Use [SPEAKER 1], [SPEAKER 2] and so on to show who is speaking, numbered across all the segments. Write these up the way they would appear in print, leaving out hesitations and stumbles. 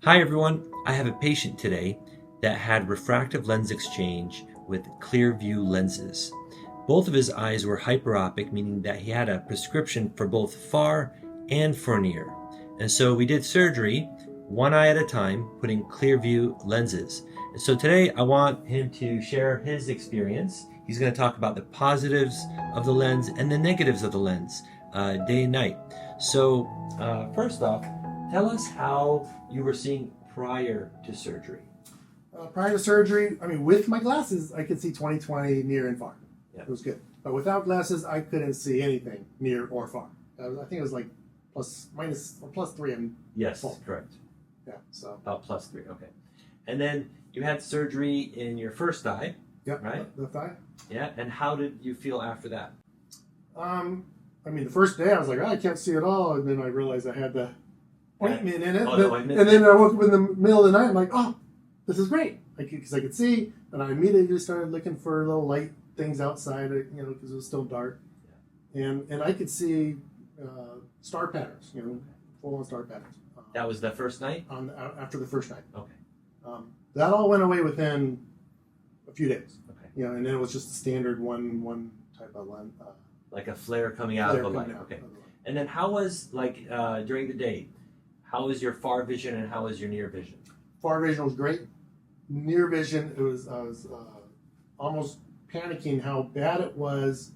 [SPEAKER 1] Hi everyone, I have a patient today that had refractive lens exchange with Clearview lenses. Both of his eyes were hyperopic, meaning that he had a prescription for both far and for near. And so we did surgery, one eye at a time, putting Clearview lenses. And so today I want him to share his experience. He's going to talk about the positives of the lens and the negatives of the lens, day and night. So first off, tell us how you were seeing prior to surgery.
[SPEAKER 2] Prior to surgery, with my glasses, I could see 20/20 near and far.
[SPEAKER 1] Yeah.
[SPEAKER 2] It was good. But without glasses, I couldn't see anything near or far. I think it was like +3.
[SPEAKER 1] Yes,
[SPEAKER 2] full.
[SPEAKER 1] correct.
[SPEAKER 2] Yeah, so.
[SPEAKER 1] About +3, okay. And then you had surgery in your first eye,
[SPEAKER 2] Yep,
[SPEAKER 1] right?
[SPEAKER 2] left eye.
[SPEAKER 1] Yeah, and how did you feel after that?
[SPEAKER 2] The first day I was like, I can't see at all. And then I realized I had the ointment in it.
[SPEAKER 1] Oh, no, I missed
[SPEAKER 2] and then
[SPEAKER 1] it.
[SPEAKER 2] I woke up in the middle of the night. I'm like, oh, this is great. Because I could see. And I immediately started looking for little light things outside, because it was still dark. Yeah. And I could see star patterns, full-on star patterns.
[SPEAKER 1] That was the first night?
[SPEAKER 2] After the first night.
[SPEAKER 1] Okay.
[SPEAKER 2] That all went away within a few days.
[SPEAKER 1] Okay.
[SPEAKER 2] And then it was just a standard one type of lens.
[SPEAKER 1] Like a flare coming out of a light. Okay. And then how was, during the day, how was your far vision and how was your near vision?
[SPEAKER 2] Far vision was great. Near vision, I was almost panicking how bad it was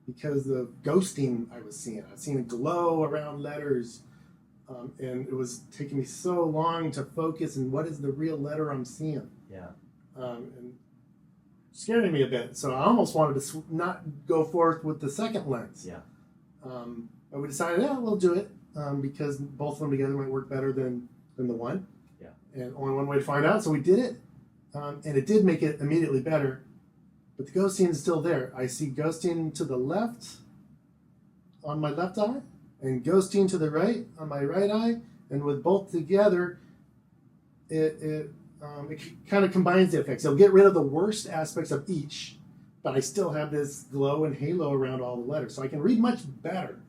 [SPEAKER 2] because of ghosting I was seeing. I was seeing a glow around letters, and it was taking me so long to focus on what is the real letter I'm seeing.
[SPEAKER 1] Yeah.
[SPEAKER 2] And scaring me a bit. So I almost wanted to not go forth with the second lens.
[SPEAKER 1] Yeah.
[SPEAKER 2] But we decided, we'll do it because both of them together might work better than the one.
[SPEAKER 1] Yeah.
[SPEAKER 2] And only one way to find out. So we did it. And it did make it immediately better. But the ghosting is still there. I see ghosting to the left on my left eye and ghosting to the right on my right eye. And with both together, it kind of combines the effects. It'll get rid of the worst aspects of each, but I still have this glow and halo around all the letters. So I can read much better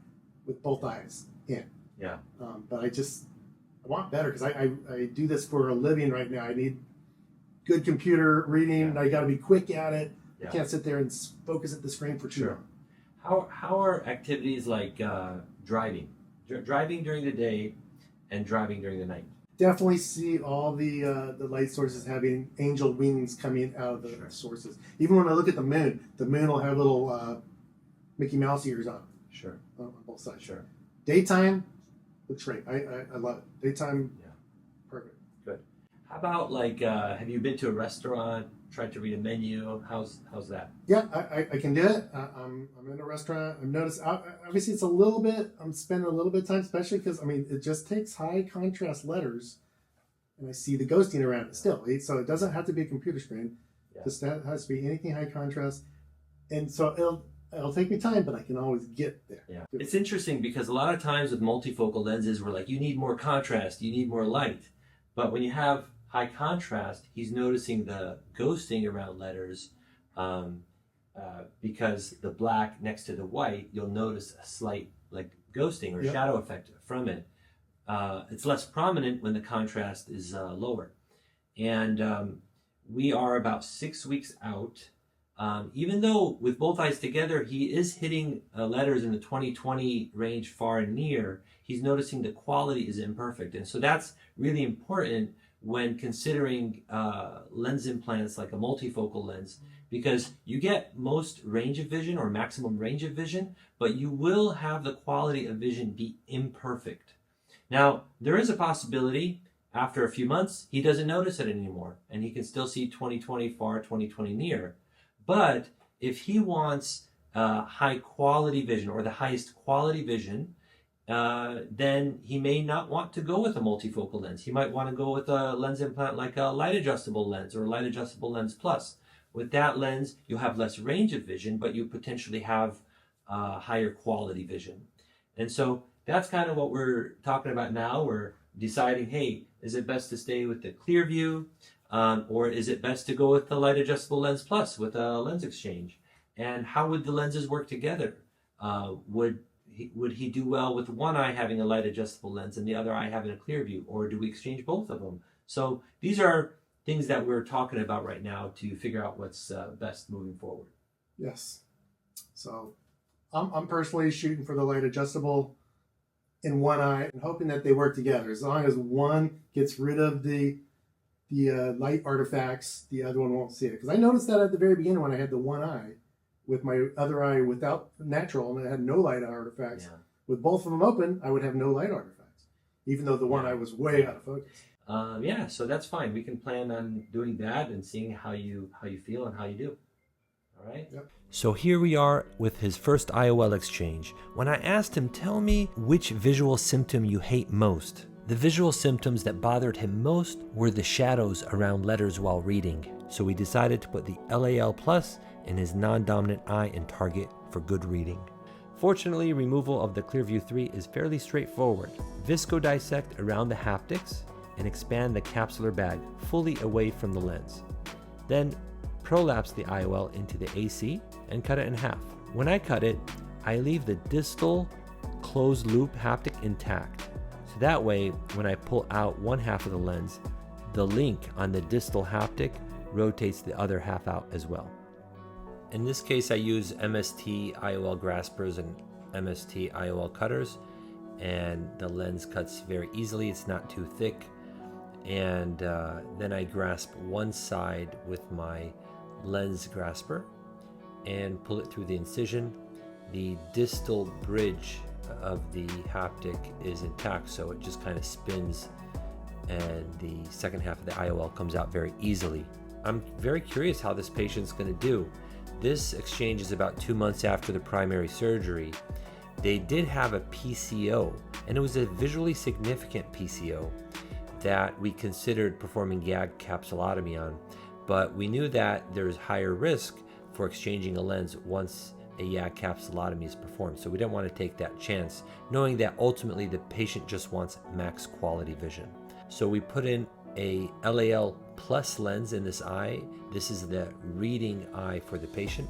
[SPEAKER 2] with both eyes in.
[SPEAKER 1] Yeah.
[SPEAKER 2] But I want better because I do this for a living right now. I need good computer reading, and I got to be quick at it.
[SPEAKER 1] Yeah.
[SPEAKER 2] I can't sit there and focus at the screen for too long.
[SPEAKER 1] How are activities like driving during the day and driving during the night?
[SPEAKER 2] Definitely see all the light sources having angel wings coming out of the sources. Even when I look at the moon will have little Mickey Mouse ears on it.
[SPEAKER 1] Sure.
[SPEAKER 2] On both sides.
[SPEAKER 1] Sure.
[SPEAKER 2] Daytime looks great. I love it. Daytime,
[SPEAKER 1] yeah,
[SPEAKER 2] perfect.
[SPEAKER 1] Good. How about have you been to a restaurant, tried to read a menu? How's that?
[SPEAKER 2] Yeah, I can do it. I'm in a restaurant. I've noticed, obviously it's a little bit, I'm spending a little bit of time, especially because, it just takes high contrast letters and I see the ghosting around it still. So it doesn't have to be a computer screen.
[SPEAKER 1] Yeah.
[SPEAKER 2] Just that has to be anything high contrast. And so it'll take me time, but I can always get there.
[SPEAKER 1] Yeah. It's interesting because a lot of times with multifocal lenses, we're like, you need more contrast, you need more light. But when you have high contrast, he's noticing the ghosting around letters because the black next to the white, you'll notice a slight ghosting or shadow effect from it. It's less prominent when the contrast is lower. And we are about 6 weeks out. Even though with both eyes together, he is hitting letters in the 20/20 range far and near, he's noticing the quality is imperfect. And so that's really important when considering lens implants like a multifocal lens, because you get most range of vision or maximum range of vision, but you will have the quality of vision be imperfect. Now, there is a possibility after a few months, he doesn't notice it anymore, and he can still see 20/20 far, 20/20 near. But if he wants high quality vision or the highest quality vision, then he may not want to go with a multifocal lens. He might want to go with a lens implant like a light adjustable lens or a light adjustable lens plus. With that lens, you'll have less range of vision, but you potentially have higher quality vision. And so that's kind of what we're talking about now. We're deciding, hey, is it best to stay with the Clearview or is it best to go with the light adjustable lens plus with a lens exchange? And how would the lenses work together? Would would he do well with one eye having a light adjustable lens and the other eye having a clear view, or do we exchange both of them? So these are things that we're talking about right now to figure out what's best moving forward.
[SPEAKER 2] Yes. So I'm personally shooting for the light adjustable in one eye and hoping that they work together. As long as one gets rid of the light artifacts, the other one won't see it. Because I noticed that at the very beginning when I had the one eye, with my other eye without natural, and I had no light artifacts.
[SPEAKER 1] Yeah.
[SPEAKER 2] With both of them open, I would have no light artifacts, even though the one eye was way out of focus.
[SPEAKER 1] Yeah, so that's fine. We can plan on doing that and seeing how you feel and how you do. All right?
[SPEAKER 2] Yep.
[SPEAKER 1] So here we are with his first IOL exchange. When I asked him, tell me which visual symptom you hate most, the visual symptoms that bothered him most were the shadows around letters while reading. So we decided to put the LAL Plus in his non-dominant eye and target for good reading. Fortunately, removal of the Clearview 3 is fairly straightforward. Visco dissect around the haptics and expand the capsular bag fully away from the lens. Then prolapse the IOL into the AC and cut it in half. When I cut it, I leave the distal closed loop haptic intact. So that way, when I pull out one half of the lens, the link on the distal haptic rotates the other half out as well. In this case, I use MST IOL graspers and MST IOL cutters, and the lens cuts very easily. It's not too thick. And then I grasp one side with my lens grasper and pull it through the incision. The distal bridge of the haptic is intact, so it just kind of spins, and the second half of the IOL comes out very easily. I'm very curious how this patient's going to do. This exchange is about 2 months after the primary surgery. They did have a PCO, and it was a visually significant PCO that we considered performing YAG capsulotomy on, but we knew that there's higher risk for exchanging a lens once a YAG capsulotomy is performed. So we didn't want to take that chance, knowing that ultimately the patient just wants max quality vision. So we put in a LAL Plus lens in this eye. This is the reading eye for the patient.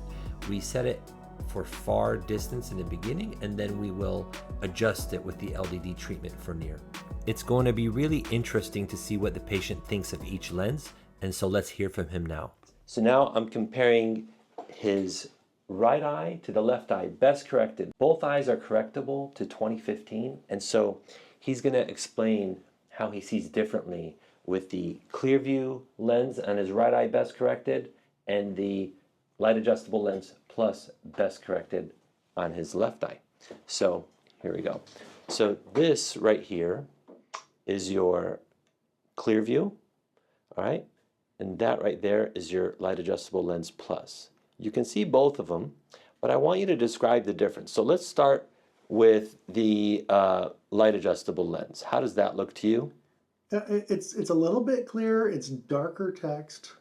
[SPEAKER 1] We set it for far distance in the beginning, and then we will adjust it with the LDD treatment for near. It's going to be really interesting to see what the patient thinks of each lens, and so let's hear from him now. So now I'm comparing his right eye to the left eye, best corrected. Both eyes are correctable to 2015, and so he's going to explain how he sees differently with the Clearview lens on his right eye best corrected and the light adjustable lens plus best corrected on his left eye. So here we go. So this right here is your Clearview, all right? And that right there is your light adjustable lens plus. You can see both of them, but I want you to describe the difference. So let's start with the light adjustable lens. How does that look to you?
[SPEAKER 2] It's a little bit clearer. It's darker text.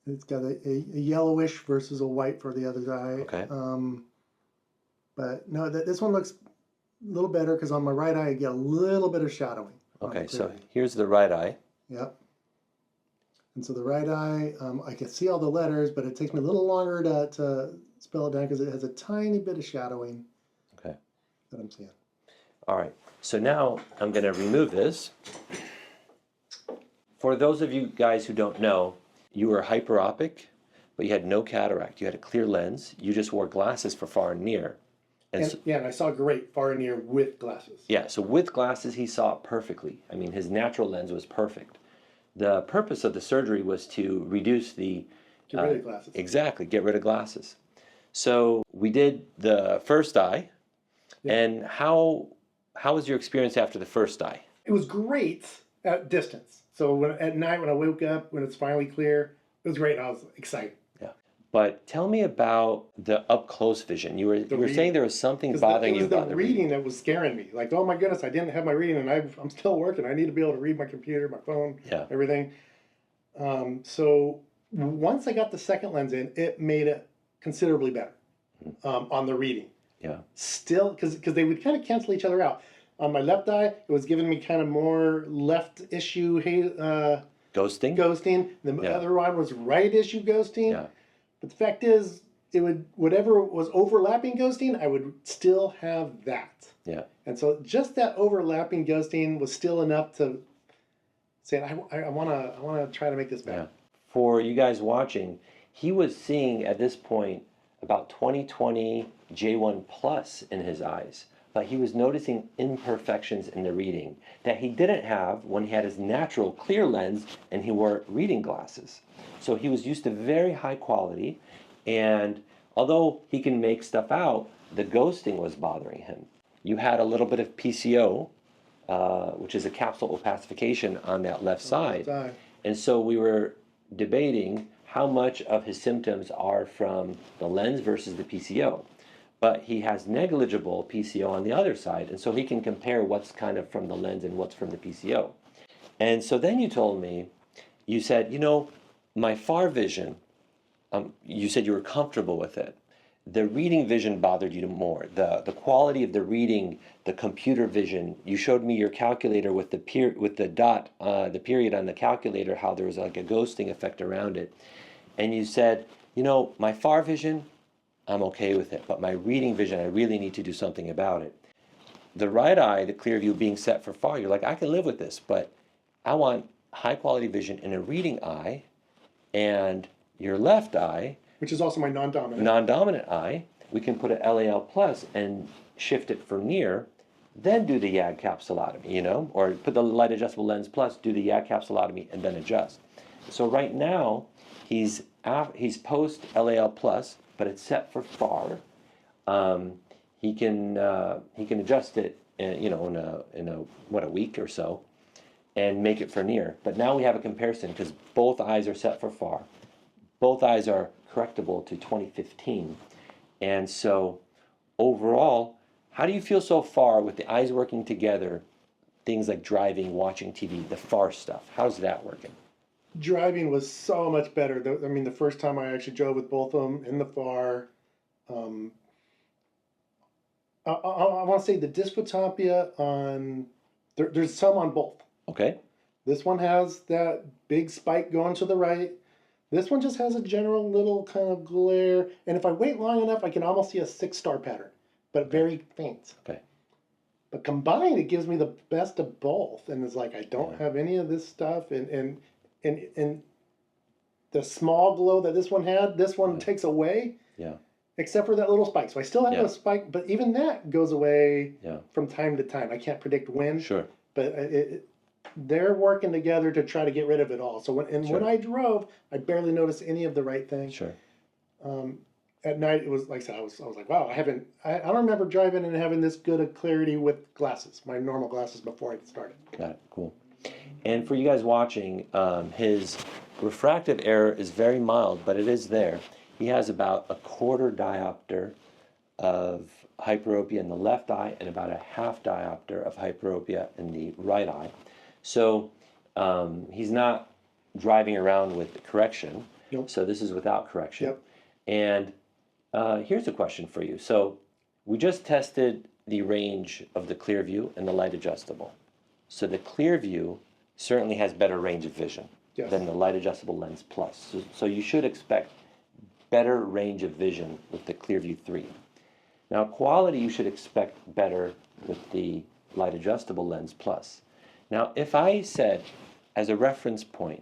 [SPEAKER 2] It's got a yellowish versus a white for the other eye.
[SPEAKER 1] Okay.
[SPEAKER 2] But no, this one looks a little better because on my right eye I get a little bit of shadowing.
[SPEAKER 1] Okay, so here's the right eye.
[SPEAKER 2] Yep. And so the right eye, I can see all the letters, but it takes me a little longer to spell it down because it has a tiny bit of shadowing.
[SPEAKER 1] Okay.
[SPEAKER 2] That I'm seeing.
[SPEAKER 1] All right, so now I'm going to remove this. For those of you guys who don't know, you were hyperopic, but you had no cataract. You had a clear lens. You just wore glasses for far and near.
[SPEAKER 2] And I saw great far and near with glasses.
[SPEAKER 1] Yeah, so with glasses, he saw it perfectly. I mean, his natural lens was perfect. The purpose of the surgery was to reduce the...
[SPEAKER 2] Get rid of glasses.
[SPEAKER 1] Exactly, get rid of glasses. So we did the first eye, and how was your experience after the first eye?
[SPEAKER 2] It was great at distance. So at night when I woke up, when it's finally clear, it was great. I was excited.
[SPEAKER 1] Yeah. But tell me about the up-close vision. You were saying there was something bothering you about
[SPEAKER 2] the reading that was scaring me. Like, oh my goodness, I didn't have my reading, and I'm still working. I need to be able to read my computer, my phone, everything. So once I got the second lens in, it made it considerably better on the reading.
[SPEAKER 1] Yeah.
[SPEAKER 2] Still, because they would kind of cancel each other out. On my left eye, it was giving me kind of more left issue
[SPEAKER 1] ghosting.
[SPEAKER 2] The other one was right issue ghosting.
[SPEAKER 1] Yeah.
[SPEAKER 2] But the fact is, whatever was overlapping ghosting, I would still have that.
[SPEAKER 1] Yeah.
[SPEAKER 2] And so just that overlapping ghosting was still enough to say, I want to try to make this better.
[SPEAKER 1] Yeah. For you guys watching, he was seeing at this point about 20/20 J1 plus in his eyes, but he was noticing imperfections in the reading that he didn't have when he had his natural clear lens and he wore reading glasses. So he was used to very high quality, and although he can make stuff out, the ghosting was bothering him. You had a little bit of PCO, which is a capsule opacification on that left side. And so we were debating how much of his symptoms are from the lens versus the PCO. But he has negligible PCO on the other side, and so he can compare what's kind of from the lens and what's from the PCO. And so then you told me, you said, my far vision, you said you were comfortable with it. The reading vision bothered you more. The quality of the reading, the computer vision. You showed me your calculator with the dot, the period on the calculator, how there was like a ghosting effect around it. And you said, my far vision, I'm okay with it, but my reading vision, I really need to do something about it. The right eye, the Clearview being set for far, you're like, I can live with this, but I want high quality vision in a reading eye, and your left eye,
[SPEAKER 2] which is also my
[SPEAKER 1] non-dominant eye, we can put an LAL plus and shift it for near, then do the YAG capsulotomy, or put the light adjustable lens plus, do the YAG capsulotomy, and then adjust. So right now, he's post LAL plus, but it's set for far. He can adjust it, in a week or so, and make it for near. But now we have a comparison because both eyes are set for far. Both eyes are correctable to 2015. And so overall, how do you feel so far with the eyes working together, things like driving, watching TV, the far stuff? How's that working?
[SPEAKER 2] Driving was so much better. The first time I actually drove with both of them in the far, I want to say the dysphotopia there's some on both.
[SPEAKER 1] Okay.
[SPEAKER 2] This one has that big spike going to the right. This one just has a general little kind of glare. And if I wait long enough, I can almost see a 6-star pattern, but very faint.
[SPEAKER 1] Okay.
[SPEAKER 2] But combined, it gives me the best of both. And it's like, I don't have any of this stuff. And the small glow that this one had, this one takes away.
[SPEAKER 1] Yeah.
[SPEAKER 2] Except for that little spike. So I still have a spike, but even that goes away from time to time. I can't predict when.
[SPEAKER 1] Sure.
[SPEAKER 2] But they're working together to try to get rid of it all. So when I drove, I barely noticed any of the right thing.
[SPEAKER 1] Sure.
[SPEAKER 2] At night, it was like I said, I was like, wow, I don't remember driving and having this good a clarity with glasses, my normal glasses before I started.
[SPEAKER 1] Got it. Cool. And for you guys watching, his refractive error is very mild, but it is there. He has about a 1/4 diopter of hyperopia in the left eye and about a 1/2 diopter of hyperopia in the right eye. So he's not driving around with correction.
[SPEAKER 2] Nope.
[SPEAKER 1] So this is without correction.
[SPEAKER 2] Yep.
[SPEAKER 1] And here's a question for you. So we just tested the range of the Clearview and the light adjustable. So the Clearview certainly has better range of vision than the light adjustable lens plus. So you should expect better range of vision with the Clearview 3. Now quality you should expect better with the light adjustable lens plus. Now if I said as a reference point,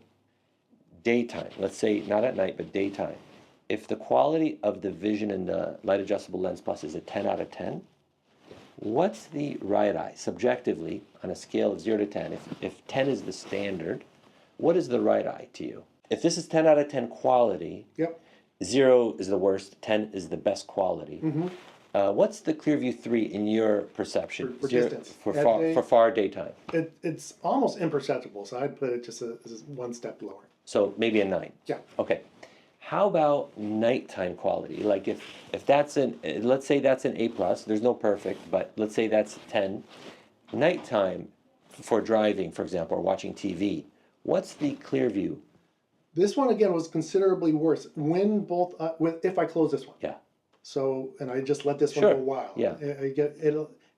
[SPEAKER 1] daytime, let's say not at night but daytime, if the quality of the vision in the light adjustable lens plus is a 10 out of 10, what's the right eye subjectively on a scale of 0 to 10? If 10 is the standard, what is the right eye to you? If this is 10 out of 10 quality, 0 is the worst, 10 is the best quality.
[SPEAKER 2] Mm-hmm.
[SPEAKER 1] What's the Clearview 3 in your perception?
[SPEAKER 2] For distance.
[SPEAKER 1] For far daytime?
[SPEAKER 2] It's almost imperceptible, so I'd put it just as one step lower.
[SPEAKER 1] So maybe a 9?
[SPEAKER 2] Yeah.
[SPEAKER 1] Okay. How about nighttime quality? Like if that's let's say that's an A+, there's no perfect, but let's say that's 10. Nighttime for driving, for example, or watching TV, what's the Clearview?
[SPEAKER 2] This one again was considerably worse when both if I close this one.
[SPEAKER 1] Yeah.
[SPEAKER 2] So and I just let this one go a while.
[SPEAKER 1] Yeah.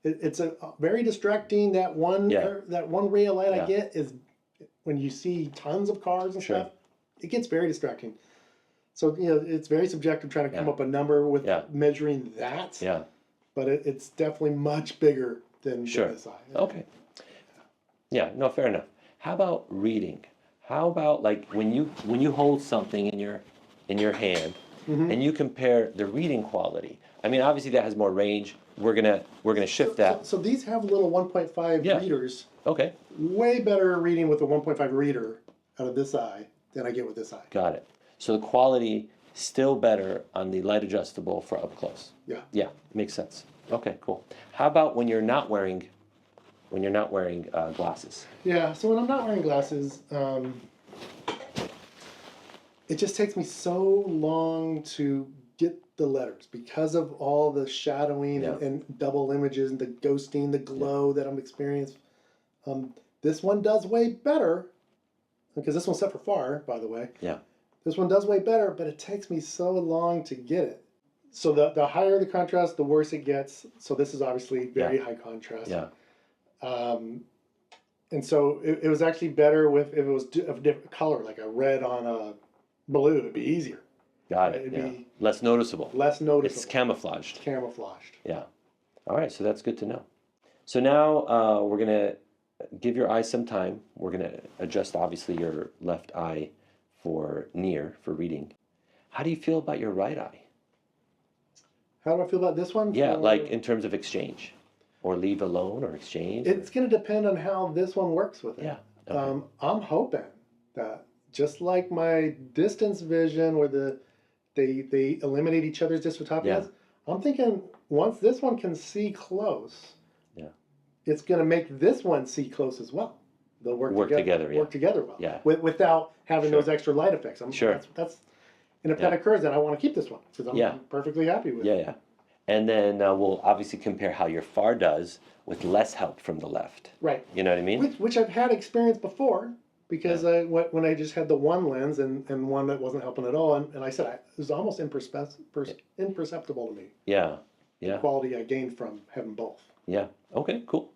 [SPEAKER 2] It's a very distracting. That one ray of light I get is when you see tons of cars and stuff. It gets very distracting. So, it's very subjective trying to come up a number with measuring that.
[SPEAKER 1] Yeah.
[SPEAKER 2] But it's definitely much bigger than this eye.
[SPEAKER 1] Okay. Yeah, no, fair enough. How about reading? How about like when you hold something in your hand and you compare the reading quality? I mean, obviously that has more range. We're gonna shift that.
[SPEAKER 2] So these have little 1.5 readers.
[SPEAKER 1] Okay.
[SPEAKER 2] Way better reading with a 1.5 reader out of this eye than I get with this eye.
[SPEAKER 1] Got it. So the quality still better on the light adjustable for up close.
[SPEAKER 2] Yeah.
[SPEAKER 1] Yeah, makes sense. Okay, cool. How about when you're not wearing glasses?
[SPEAKER 2] Yeah. So when I'm not wearing glasses, it just takes me so long to get the letters because of all the shadowing and double images and the ghosting, the glow that I'm experiencing. This one does way better, because this one's set for far, by the way.
[SPEAKER 1] Yeah.
[SPEAKER 2] This one does way better, but it takes me so long to get it. So the higher the contrast, the worse it gets. So this is obviously very high contrast.
[SPEAKER 1] Yeah.
[SPEAKER 2] And so it was actually better if it was of a different color, like a red on a blue. It'd be easier.
[SPEAKER 1] Got it.
[SPEAKER 2] It'd be
[SPEAKER 1] less noticeable.
[SPEAKER 2] Less noticeable.
[SPEAKER 1] It's camouflaged.
[SPEAKER 2] Camouflaged.
[SPEAKER 1] Yeah. All right, so that's good to know. So now we're gonna give your eye some time. We're gonna adjust obviously your left eye for reading. How do you feel about your right eye?
[SPEAKER 2] How do I feel about this one?
[SPEAKER 1] Yeah, like in terms of exchange, or leave alone, or exchange.
[SPEAKER 2] It's going to depend on how this one works with it.
[SPEAKER 1] Yeah. Okay.
[SPEAKER 2] I'm hoping that just like my distance vision, where they eliminate each other's dystophias, I'm thinking once this one can see close, it's going to make this one see close as well. They'll work together. Work together well.
[SPEAKER 1] Yeah.
[SPEAKER 2] Without having those extra light effects. That's and if that occurs, then I want to keep this one because I'm perfectly happy with it.
[SPEAKER 1] Yeah. And then we'll obviously compare how your far does with less help from the left.
[SPEAKER 2] Right.
[SPEAKER 1] You know what I mean?
[SPEAKER 2] Which I've had experience before, because when I just had the one lens and one that wasn't helping at all, and I said it was almost imperceptible to me.
[SPEAKER 1] Yeah.
[SPEAKER 2] The quality I gained from having both.
[SPEAKER 1] Yeah. Okay, cool.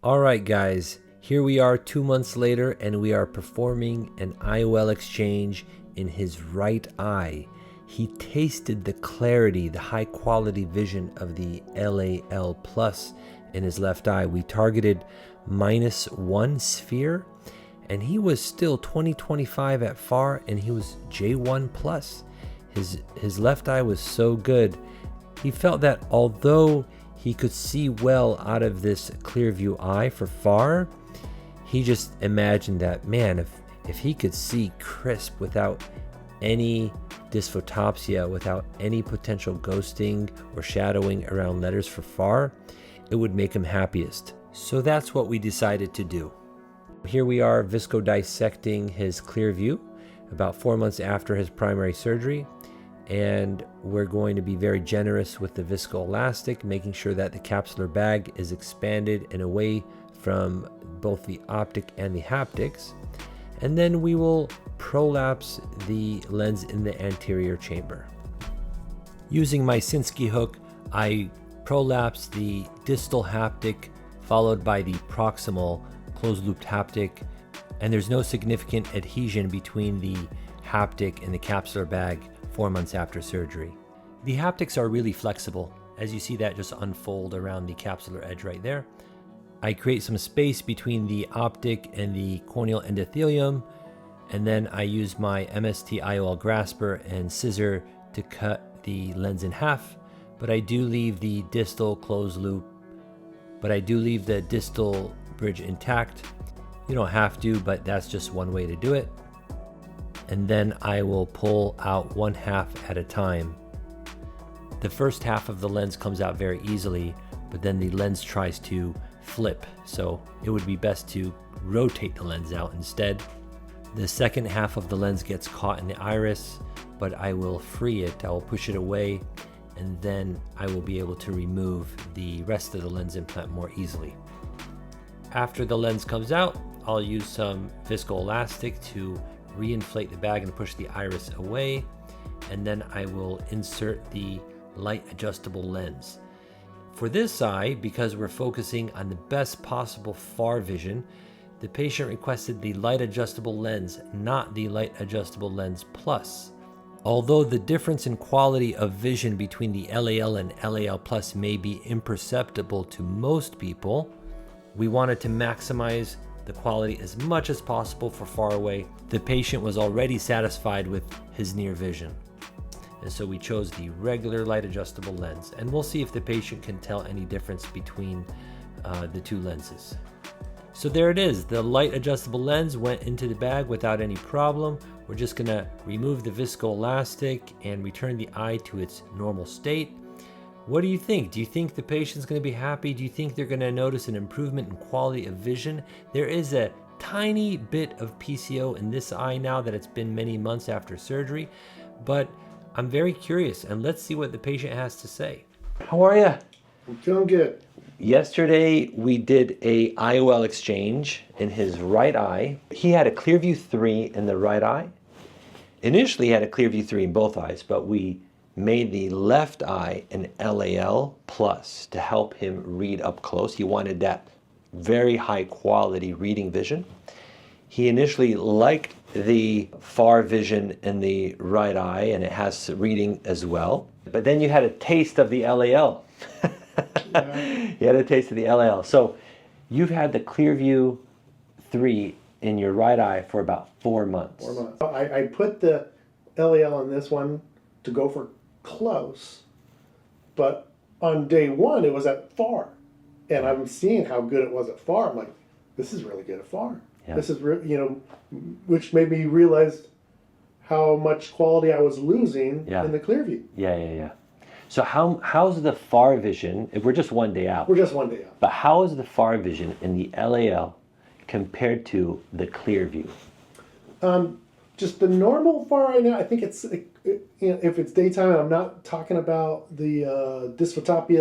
[SPEAKER 3] All right, guys. Here we are 2 months later, and we are performing an IOL exchange in his right eye. He tasted the clarity, the high quality vision of the LAL Plus in his left eye. We targeted -1 sphere, and he was still 20/25 at far, and he was J1 plus. His left eye was so good. He felt that although he could see well out of this Clearview eye for far, he just imagined that, man, if he could see crisp without any dysphotopsia, without any potential ghosting or shadowing around letters for far, it would make him happiest. So that's what we decided to do. Here we are visco dissecting his Clearview about 4 months after his primary surgery, and we're going to be very generous with the viscoelastic, making sure that the capsular bag is expanded and away from both the optic and the haptics. And then we will prolapse the lens in the anterior chamber. Using my Sinskey hook, I prolapse the distal haptic followed by the proximal closed-looped haptic, and there's no significant adhesion between the haptic and the capsular bag 4 months after surgery. The haptics are really flexible, as you see that just unfold around the capsular edge right there. I create some space between the optic and the corneal endothelium, and then I use my MST IOL grasper and scissor to cut the lens in half, but I do leave the distal closed loop, but I do leave the distal bridge intact. You don't have to, but that's just one way to do it. And then I will pull out 1/2 at a time. The first half of the lens comes out very easily, but then the lens tries to flip, so it would be best to rotate the lens out instead. The second half of the lens gets caught in the iris, but I will free it, I will push it away, and then I will be able to remove the rest of the lens implant more easily. After the lens comes out, I'll use some viscoelastic to reinflate the bag and push the iris away, and then I will insert the light adjustable lens. For this eye, because we're focusing on the best possible far vision, the patient requested the light adjustable lens, not the light adjustable lens plus. Although the difference in quality of vision between the LAL and LAL Plus may be imperceptible to most people, we wanted to maximize the quality as much as possible for far away. The patient was already satisfied with his near vision. And so we chose the regular light adjustable lens, and we'll see if the patient can tell any difference between the two lenses. So there it is. The light adjustable lens went into the bag without any problem. We're just gonna remove the viscoelastic and return the eye to its normal state. What do you think? Do you think the patient's gonna be happy? Do you think they're gonna notice an improvement in quality of vision? There is a tiny bit of PCO in this eye now that it's been many months after surgery, but I'm very curious, and let's see what the patient has to say. How are you?
[SPEAKER 2] I'm feeling good.
[SPEAKER 3] Yesterday, we did a IOL exchange in his right eye. He had a Clearview 3 in the right eye. Initially, he had a Clearview 3 in both eyes, but we made the left eye an LAL Plus to help him read up close. He wanted that very high quality reading vision. He initially liked the far vision in the right eye, and it has reading as well. But then you had a taste of the LAL. You had a taste of the LAL. So you've had the Clearview 3 in your right eye for about 4 months.
[SPEAKER 2] 4 months. I put the LAL on this one to go for close, but on day one it was at far, and I'm seeing how good it was at far. I'm like, this is really good at far.
[SPEAKER 3] Yeah.
[SPEAKER 2] This is which made me realize how much quality I was losing in the Clearview.
[SPEAKER 3] Yeah. So how's the far vision? If we're just 1 day out.
[SPEAKER 2] We're just 1 day out.
[SPEAKER 3] But how is the far vision in the LAL compared to the Clearview?
[SPEAKER 2] Just the normal far right now. I think it's if it's daytime, and I'm not talking about the dysphotopia,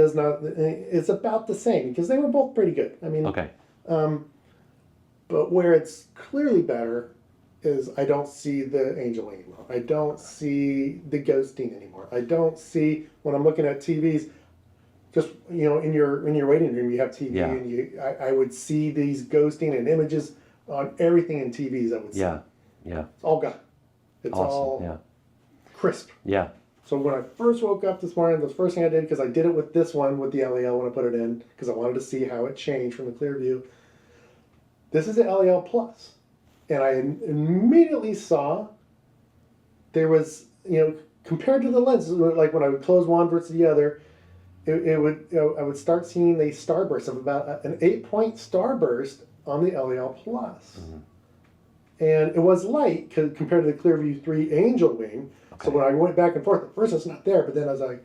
[SPEAKER 2] it's about the same because they were both pretty good. I mean,
[SPEAKER 3] Okay.
[SPEAKER 2] But where it's clearly better is I don't see the angel anymore. I don't see the ghosting anymore. I don't see, when I'm looking at TVs, just in your waiting room you have TV, and I would see these ghosting and images on everything in TVs. I would see.
[SPEAKER 3] Yeah.
[SPEAKER 2] It's all gone. It's
[SPEAKER 3] Awesome.
[SPEAKER 2] all crisp.
[SPEAKER 3] Yeah.
[SPEAKER 2] So when I first woke up this morning, the first thing I did, because I did it with this one, with the LAL when I put it in, because I wanted to see how it changed from the Clearview. This is the LAL Plus. And I immediately saw there was, compared to the lenses, like when I would close one versus the other, I would start seeing a starburst of about an 8-point starburst on the LAL Plus. Mm-hmm. And it was light compared to the Clearview 3 Angel Wing. Okay. So when I went back and forth, at first it's not there, but then as I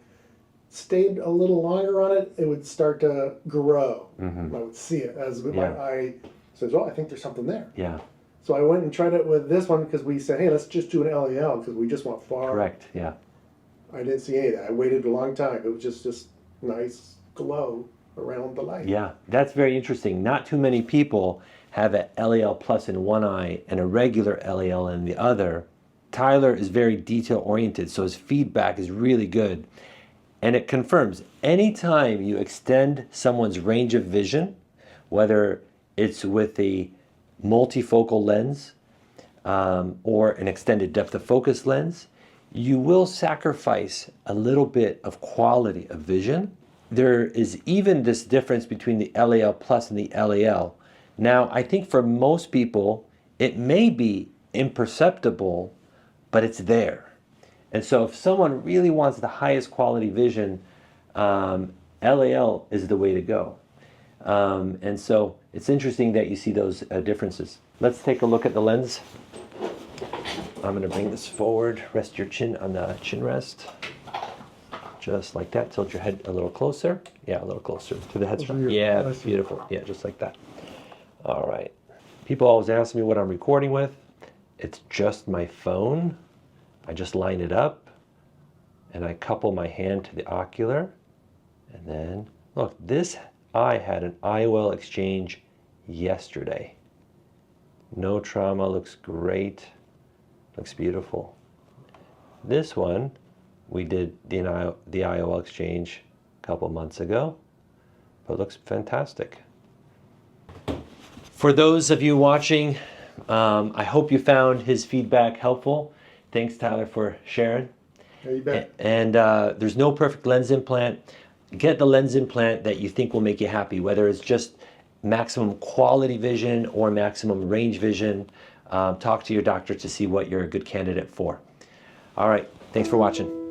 [SPEAKER 2] stayed a little longer on it, it would start to grow. Mm-hmm. I would see it as my eye says, I think there's something there.
[SPEAKER 3] Yeah.
[SPEAKER 2] So I went and tried it with this one because we said, hey, let's just do an LAL because we just want far.
[SPEAKER 3] Correct, yeah.
[SPEAKER 2] I didn't see any of that. I waited a long time. It was just nice glow around the light.
[SPEAKER 3] Yeah, that's very interesting. Not too many people have a LAL Plus in one eye and a regular LAL in the other. Tyler is very detail oriented, so his feedback is really good. And it confirms anytime you extend someone's range of vision, whether it's with a multifocal lens or an extended depth of focus lens, you will sacrifice a little bit of quality of vision. There is even this difference between the LAL Plus and the LAL. Now, I think for most people, it may be imperceptible, but it's there. And so if someone really wants the highest quality vision, LAL is the way to go. And so it's interesting that you see those differences. Let's take a look at the lens. I'm going to bring this forward. Rest your chin on the chin rest. Just like that. Tilt your head a little closer. Yeah, a little closer to the headstrap. Yeah, beautiful. Yeah, just like that. All right. People always ask me what I'm recording with. It's just my phone. I just line it up and I couple my hand to the ocular. And then, look, this eye had an IOL exchange yesterday. No trauma, looks great, looks beautiful. This one, we did the IOL exchange a couple months ago, but looks fantastic. For those of you watching, I hope you found his feedback helpful.
[SPEAKER 1] Thanks, Tyler, for sharing.
[SPEAKER 2] Yeah, you bet.
[SPEAKER 1] And there's no perfect lens implant. Get the lens implant that you think will make you happy, whether it's just maximum quality vision or maximum range vision. Talk to your doctor to see what you're a good candidate for. All right, thanks for watching.